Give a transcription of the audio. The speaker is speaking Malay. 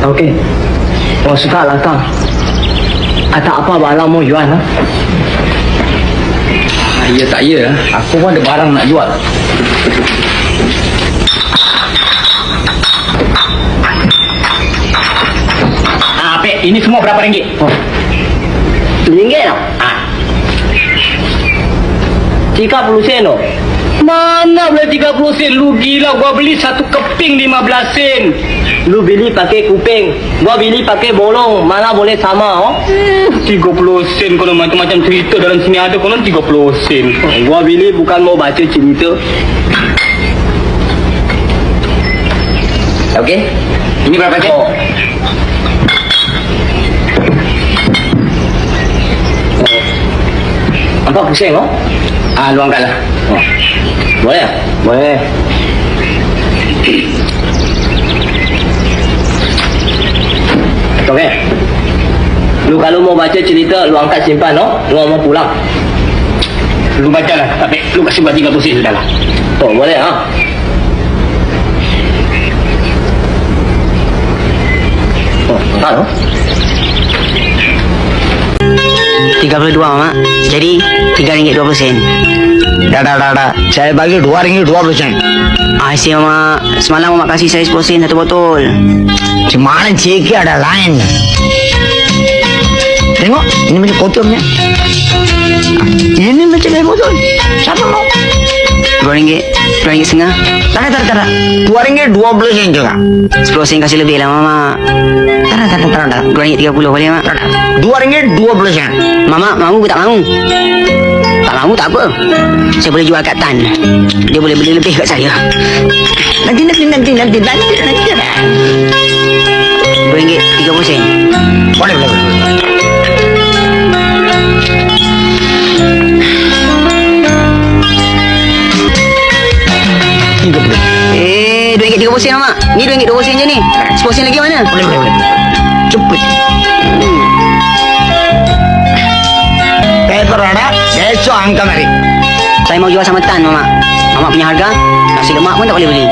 Okey. Oh, suka lah kang. Tak apa barang mau jual lah. Ya tak ya. Aku pun ada barang nak jual. Apek, ini semua berapa ringgit? Oh. RM1 tau? 30 sen tau. Mana boleh 30 sen? Lu gila, gua beli satu keping 15 sen. Lu beli pakai kuping, gua beli pakai bolong, mana boleh sama oh? 30 sen kalau macam-macam cerita dalam sini ada konon 30 sen. Gua beli bukan mau baca cerita. Okey. Ini berapa sen? Oh. 40 sen oh? Lu angkatlah. Oh. Boleh? Boleh. Okey. Lu kalau mau baca cerita, lu angkat simpan oh? Lu mau pulang. Lu bacalah. Tapi lu kasih buat 30 sen sudahlah. Oh, boleh ha? Oh, tak oh? 32 Mak. Jadi RM3.20. Dah. Saya bagi RM2.20. Asyik Mak. Semalam Mak kasih saya 10 sen satu botol. Cuma cek ada lain. Tengok, ini macam kotornya. Ini macam air botol. Siapa mau? RM2.50. Tak. RM2.20 juga. 10 sen kasih lebih lah Mak. Tak. RM2.30 boleh Mak? RM2.20. Mama mau ke tak mau? Tak mau tak apa. Saya boleh jual kat Tan. Dia boleh beli lebih kat saya. Nanti. RM2.30. Boleh. RM2.30 Mak. Ni RM2.20 je ni. 10 sen lagi mana? Boleh. Cepat. Paper ada. Besok angka mari. Saya mau jual sama Tan Mama. Mama punya harga. Nasi lemak pun tak boleh beli.